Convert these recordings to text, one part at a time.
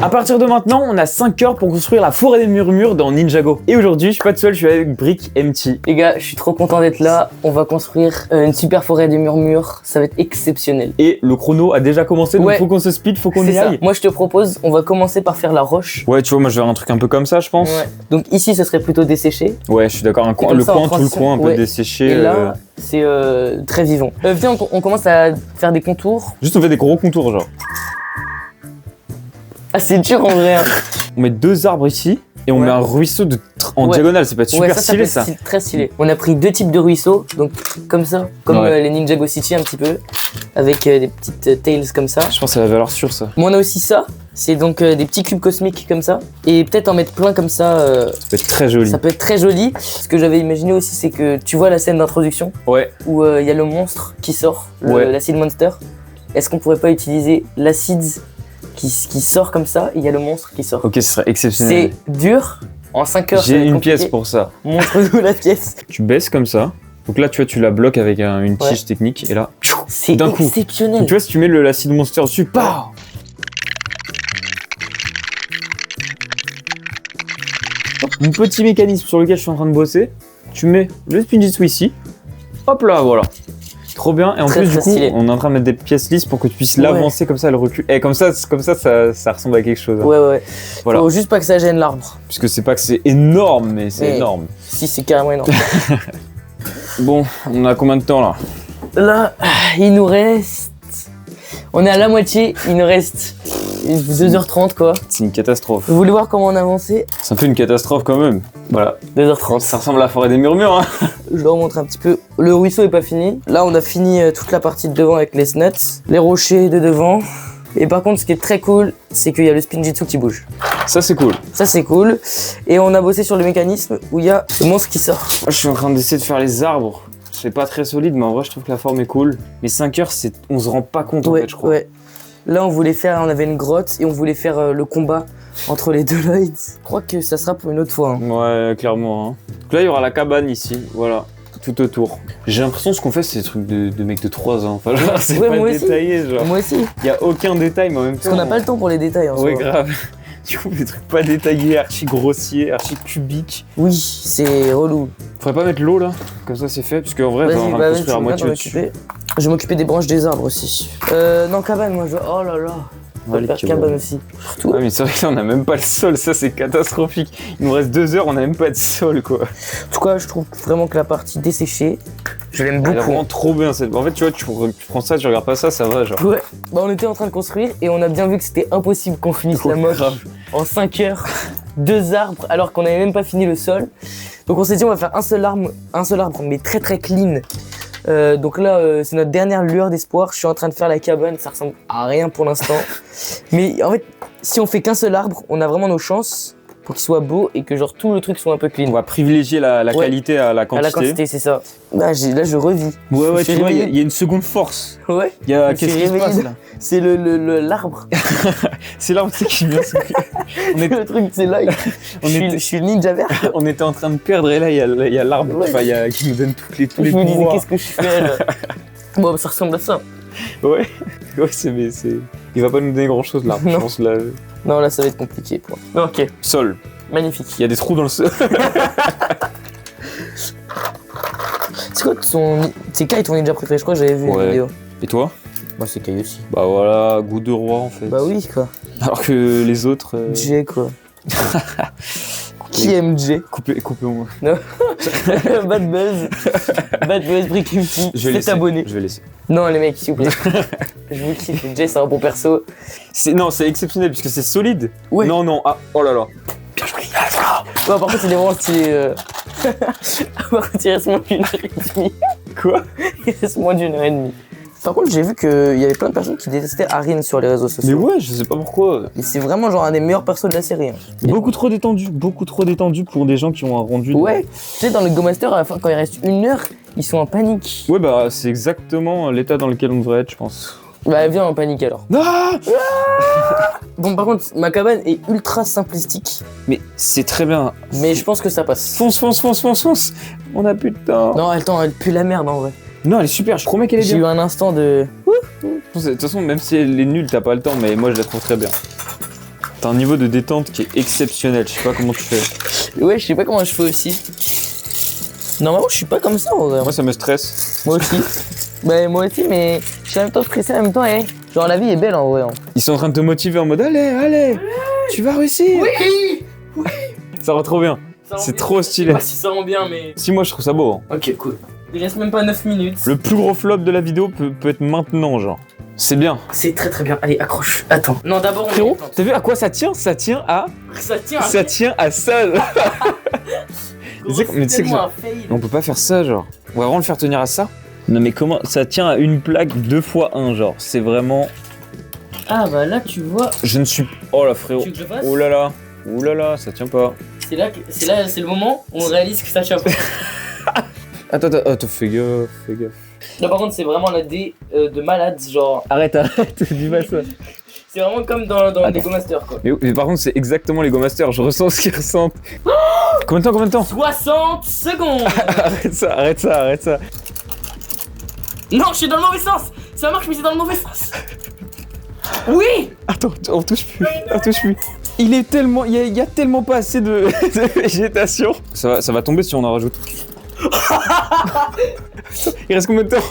À partir de maintenant, on a 5 heures pour construire la forêt des murmures dans Ninjago. Et aujourd'hui, je suis pas tout seul, je suis avec Brick MT. Les gars, je suis trop content d'être là. On va construire une super forêt des murmures. Ça va être exceptionnel. Et le chrono a déjà commencé, donc faut qu'on se speed, faut qu'on y aille. Moi, je te propose, on va commencer par faire la roche. Ouais, tu vois, moi je vais faire un truc un peu comme ça, je pense. Ouais. Donc ici, ce serait plutôt desséché. Ouais, je suis d'accord. Tout le coin un peu desséché. Et là, c'est très vivant. Viens, on commence à faire des contours. Juste on fait des gros contours, genre. Ah, c'est dur en vrai. On met 2 arbres ici et on met un ruisseau en diagonale, ça peut être super stylé ça. Très stylé. On a pris 2 types de ruisseaux, donc comme ça, comme les Ninjago City un petit peu, avec des petites tails comme ça. Je pense que c'est la valeur sûre ça. Bon, on a aussi ça, c'est donc des petits cubes cosmiques comme ça, et peut-être en mettre plein comme ça. Ça peut être très joli. Ça peut être très joli. Ce que j'avais imaginé aussi, c'est que tu vois la scène d'introduction, où il y a le monstre qui sort, l'acide monster. Est-ce qu'on pourrait pas utiliser l'acide qui sort comme ça, et il y a le monstre qui sort. Ok, ce serait exceptionnel. C'est dur, en 5 heures. J'ai une pièce pour ça. Montre-nous la pièce. Tu baisses comme ça, donc là tu vois, tu la bloques avec une tige technique, et là, c'est exceptionnel. Donc, tu vois, si tu mets l'acide monster dessus, bah mon petit mécanisme sur lequel je suis en train de bosser, tu mets le Spinjitzu ici, hop là, voilà. Trop bien, et en plus du coup on est en train de mettre des pièces lisses pour que tu puisses l'avancer comme ça, le recul. Et comme ça ça ressemble à quelque chose. Hein. Ouais. Voilà. Faut juste pas que ça gêne l'arbre. Puisque c'est pas que c'est énorme, mais c'est énorme. Si, c'est carrément énorme. Bon, on a combien de temps là? Là, il nous reste... On est à la moitié, il nous reste 2h30 quoi. C'est une catastrophe. Vous voulez voir comment on a avancé? C'est un peu une catastrophe quand même. Voilà. 2h30. Ça ressemble à la forêt des murmures. Hein. Je leur montre un petit peu. Le ruisseau est pas fini. Là, on a fini toute la partie de devant avec les snuts, les rochers de devant. Et par contre, ce qui est très cool, c'est qu'il y a le Spinjitzu qui bouge. Ça, c'est cool. Ça, c'est cool. Et on a bossé sur le mécanisme où il y a le monstre qui sort. Moi, je suis en train d'essayer de faire les arbres. C'est pas très solide, mais en vrai, je trouve que la forme est cool. Mais 5 heures, on se rend pas compte en fait, je crois. Ouais. Là, on avait une grotte et on voulait faire le combat entre les deux Lloyds. Je crois que ça sera pour une autre fois. Hein. Ouais, clairement. Hein. Donc là, il y aura la cabane ici, voilà, tout autour. J'ai l'impression que ce qu'on fait, c'est des trucs de mecs de 3 ans. Enfin, genre, c'est pas détaillé, genre. Moi aussi. Il y a aucun détail, mais en même temps. Parce qu'on n'a pas le temps pour les détails. Ouais, grave. Du coup, des trucs pas détaillés, archi grossiers, archi cubiques. Oui, c'est relou. Faudrait pas mettre l'eau là, comme ça c'est fait, parce qu'en vrai, on va construire à moitié dessus. Je vais m'occuper des branches des arbres aussi. Non, cabane, moi je veux. Oh là là. On va faire cabane aussi. Surtout. Ouais, mais c'est vrai que là on a même pas le sol, ça c'est catastrophique. Il nous reste 2 heures, on a même pas de sol quoi. En tout cas, je trouve vraiment que la partie desséchée, je l'aime beaucoup. Elle est vraiment trop bien cette. En fait, tu vois, tu prends ça, tu regardes pas ça, ça va genre. Ouais. Bah, on était en train de construire et on a bien vu que c'était impossible qu'on finisse la moche en 5 heures. 2 arbres alors qu'on avait même pas fini le sol. Donc on s'est dit on va faire un seul arbre mais très très clean. Donc là c'est notre dernière lueur d'espoir. Je suis en train de faire la cabane, ça ressemble à rien pour l'instant. Mais en fait si on fait qu'un seul arbre, on a vraiment nos chances pour qu'il soit beau et que genre tout le truc soit un peu clean. On va privilégier la qualité à la quantité. À la quantité, c'est ça. Là je revis. Ouais, tu vois, il y a une seconde force. Ouais. Qu'est-ce qui se passe là? C'est l'arbre. C'est l'arbre qui vient se... Le truc, c'est là. Je suis le ninja vert. On était en train de perdre et là, il y a l'arbre qui nous donne tous les pouvoirs. Je me disais, qu'est-ce que je fais là? Bon, ça ressemble à ça. Ouais, il va pas nous donner grand chose l'arbre, je pense. Là... Non, là, ça va être compliqué. Ok. Sol. Magnifique. Il y a des trous dans le sol. C'est quoi c'est Kai ton ninja préféré? Je crois que j'avais vu une vidéo. Et toi? Moi, c'est Kai aussi. Bah voilà, goût de roi en fait. Bah oui, quoi. Alors que les autres. J, quoi. Qui aime J? Coupez au moins. Non. Bad buzz, Brick MT. C'est abonné. Je vais laisser. Non, les mecs, s'il vous plaît. Je vous kiffe. J, c'est un bon perso. Non, c'est exceptionnel puisque c'est solide. Ouais. Non. Ah, oh là là. Bien joué. Ouais, par contre, il est vraiment stylé. Par contre, il reste moins d'une heure et demie. Quoi? Il reste moins d'une heure et demie. Par contre, j'ai vu qu'il y avait plein de personnes qui détestaient Arin sur les réseaux sociaux. Mais ouais, je sais pas pourquoi. Et c'est vraiment genre un des meilleurs persos de la série. Hein. Beaucoup trop détendu pour des gens qui ont un rendu. Ouais, tu sais, dans le Go Master, à la fin, quand il reste 1 heure, ils sont en panique. Ouais, bah c'est exactement l'état dans lequel on devrait être, je pense. Bah viens en panique alors. Ah Bon, par contre, ma cabane est ultra simplistique. Mais c'est très bien. Mais je pense que ça passe. Fonce. On a plus de temps. Non, elle pue la merde en vrai. Non, elle est super, je promets qu'elle est bien. J'ai eu un instant de... De toute façon, même si elle est nulle, t'as pas le temps, mais moi je la trouve très bien. T'as un niveau de détente qui est exceptionnel, je sais pas comment tu fais. Ouais, je sais pas comment je fais aussi. Normalement, je suis pas comme ça, en vrai. Moi ça me stresse. Moi aussi. Bah, moi aussi, mais je suis en même temps stressé, en même temps, genre la vie est belle en vrai. Hein. Ils sont en train de te motiver en mode allez, tu vas réussir. Oui. Ça rend trop bien. C'est trop stylé. Si ça rend bien, mais. Si, moi je trouve ça beau. Hein. Ok, cool. Il reste même pas 9 minutes. Le plus gros flop de la vidéo peut être maintenant, genre. C'est bien. C'est très très bien. Allez, accroche. Attends. Non, d'abord on. Frérot, t'as vu à quoi ça tient? Ça tient à ça. Mais tu sais que on peut pas faire ça, genre. On va vraiment le faire tenir à ça. Non mais comment ça tient à une plaque 2x1, genre. C'est vraiment. Ah bah là tu vois. Je ne suis. Oh là frérot. Tu veux que je fasse? Oh là là. Oh là là, ça tient pas. C'est là, c'est le moment où on réalise que ça tient pas. Attends, fais gaffe. Là par contre c'est vraiment la dé de malade, genre. Arrête, dis pas ça. C'est vraiment comme dans les Go Masters quoi. Mais par contre c'est exactement les Go Masters, je ressens ce qu'ils ressentent. Combien de temps 60 secondes. Arrête ça. Non, je suis dans le mauvais sens. Ça marche mais c'est dans le mauvais sens. Oui. Attends, on touche plus. Il est tellement, il y a tellement pas assez de végétation. Ça va tomber si on en rajoute. Il reste combien de temps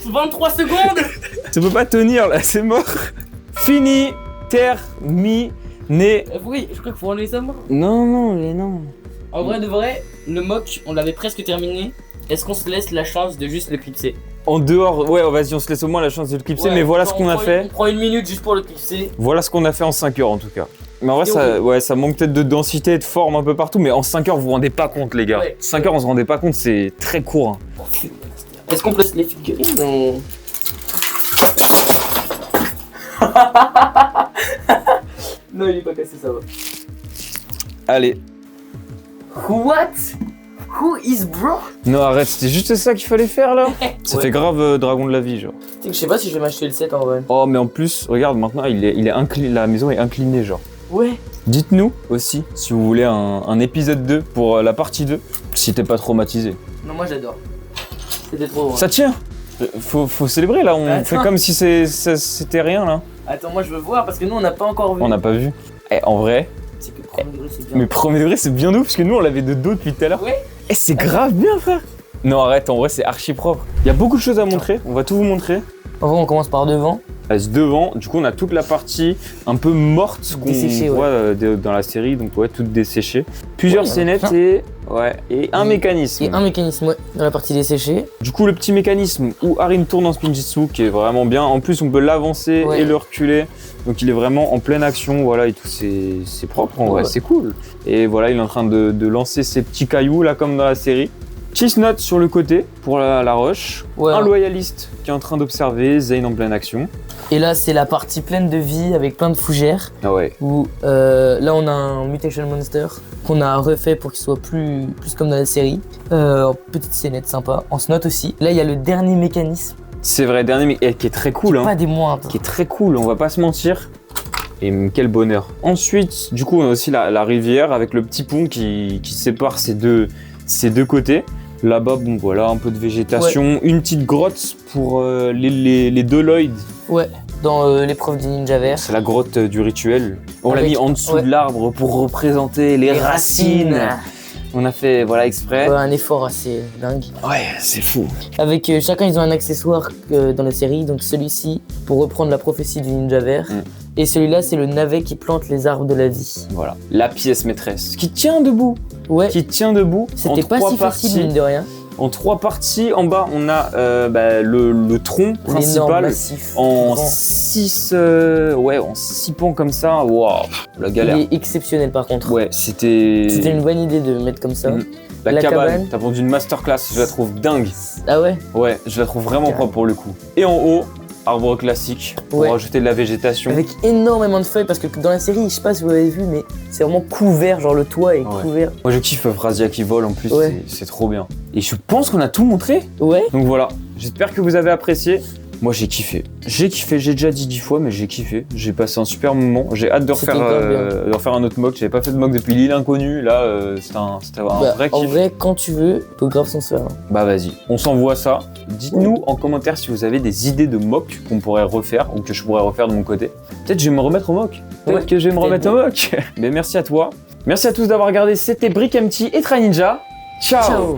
23 secondes. Ça peut pas tenir là, c'est mort. Fini, terminé. Oui, je crois qu'il faut enlever ça moi. Non. En vrai de vrai, le mock, on l'avait presque terminé. Est-ce qu'on se laisse la chance de juste le clipser? En dehors, ouais, vas-y, on se laisse au moins la chance de le clipser, Ouais, mais voilà ce qu'on a fait. On prend une minute juste pour le clipser. Voilà ce qu'on a fait en 5 heures en tout cas. Mais en vrai, ça manque peut-être de densité et de forme un peu partout, mais en 5 heures, vous vous rendez pas compte, les gars. Ouais. 5 heures, on se rendait pas compte, c'est très court. Hein. Est-ce qu'on place les figurines? Non, il est pas cassé, ça va. Allez. What? Who is bro? Non, arrête, c'était juste ça qu'il fallait faire là. Ça fait grave dragon de la vie, genre. Tu sais que je sais pas si je vais m'acheter le set en vrai. Oh, mais en plus, regarde, maintenant, la maison est inclinée, genre. Ouais. Dites-nous aussi si vous voulez un épisode 2 pour la partie 2, si t'es pas traumatisé. Non, moi j'adore. C'était trop. Ça tient. Faut célébrer là, on fait comme si c'était rien là. Attends, moi je veux voir parce que nous on n'a pas encore vu. On n'a pas vu. En vrai. C'est que premier degré c'est bien. Mais premier degré c'est bien nous parce que nous on l'avait de dos depuis tout à l'heure. Ouais. C'est grave bien frère. Non arrête, en vrai c'est archi propre. Il y a beaucoup de choses à montrer, on va tout vous montrer. En vrai on commence par devant. Devant, du coup on a toute la partie un peu morte qu'on voit dans la série, donc ouais, toute desséchée. Plusieurs scénettes et un mécanisme. Et un mécanisme, dans la partie desséchée. Du coup le petit mécanisme où Arin tourne en Spinjitzu qui est vraiment bien. En plus on peut l'avancer et le reculer. Donc il est vraiment en pleine action, voilà, et tout, c'est propre en vrai, c'est cool. Et voilà, il est en train de lancer ses petits cailloux là comme dans la série. Chestnut sur le côté pour la rush. Un loyaliste qui est en train d'observer, Zane en pleine action. Et là c'est la partie pleine de vie avec plein de fougères. Ah ouais. Où là on a un Mutation Monster qu'on a refait pour qu'il soit plus comme dans la série. Petite scénette sympa, en snot aussi. Là il y a le dernier mécanisme. C'est vrai, dernier mais qui est très cool. Pas des moindres. Qui est très cool, on va pas se mentir. Et quel bonheur. Ensuite, du coup on a aussi la rivière avec le petit pont qui sépare ces deux côtés. Là-bas, bon voilà, un peu de végétation, une petite grotte pour les deux Lloyd. Ouais, dans l'épreuve du ninja vert. C'est la grotte du rituel. On l'a mis en dessous de l'arbre pour représenter les racines. On a fait, voilà, exprès. Ouais, un effort assez dingue. Ouais, c'est fou. Avec chacun, ils ont un accessoire dans la série. Donc celui-ci, pour reprendre la prophétie du ninja vert. Et celui-là, c'est le navet qui plante les arbres de la vie. Voilà, la pièce maîtresse. Qui tient debout. Ouais. Qui tient debout. C'était pas si facile, mine de rien. En 3 parties. En bas, on a le tronc principal en 6 pans comme ça. Waouh, la galère. Il est exceptionnel par contre. Ouais, c'était une bonne idée de mettre comme ça. La cabane, t'as vendu une masterclass, je la trouve dingue. Ah ouais? Ouais, je la trouve vraiment propre pour le coup. Et en haut, arbre classique pour rajouter de la végétation. Avec énormément de feuilles parce que dans la série, je sais pas si vous avez vu, mais c'est vraiment couvert, genre le toit est couvert. Moi je kiffe Phrasia qui vole en plus, c'est trop bien. Et je pense qu'on a tout montré. Ouais. Donc voilà, j'espère que vous avez apprécié. Moi j'ai kiffé, j'ai déjà dit 10 fois mais j'ai kiffé, j'ai passé un super moment, j'ai hâte de refaire un autre mock, j'avais pas fait de mock depuis l'île inconnue, là c'était un vrai kiff. En vrai quand tu veux, on peut grave s'en faire. Bah vas-y, on s'envoie ça, dites-nous en commentaire si vous avez des idées de mock qu'on pourrait refaire ou que je pourrais refaire de mon côté. Peut-être je vais me remettre au mock. Peut-être que je vais me remettre au mock. Mais merci à toi. Merci à tous d'avoir regardé. C'était Brick Empty et Try Ninja. Ciao.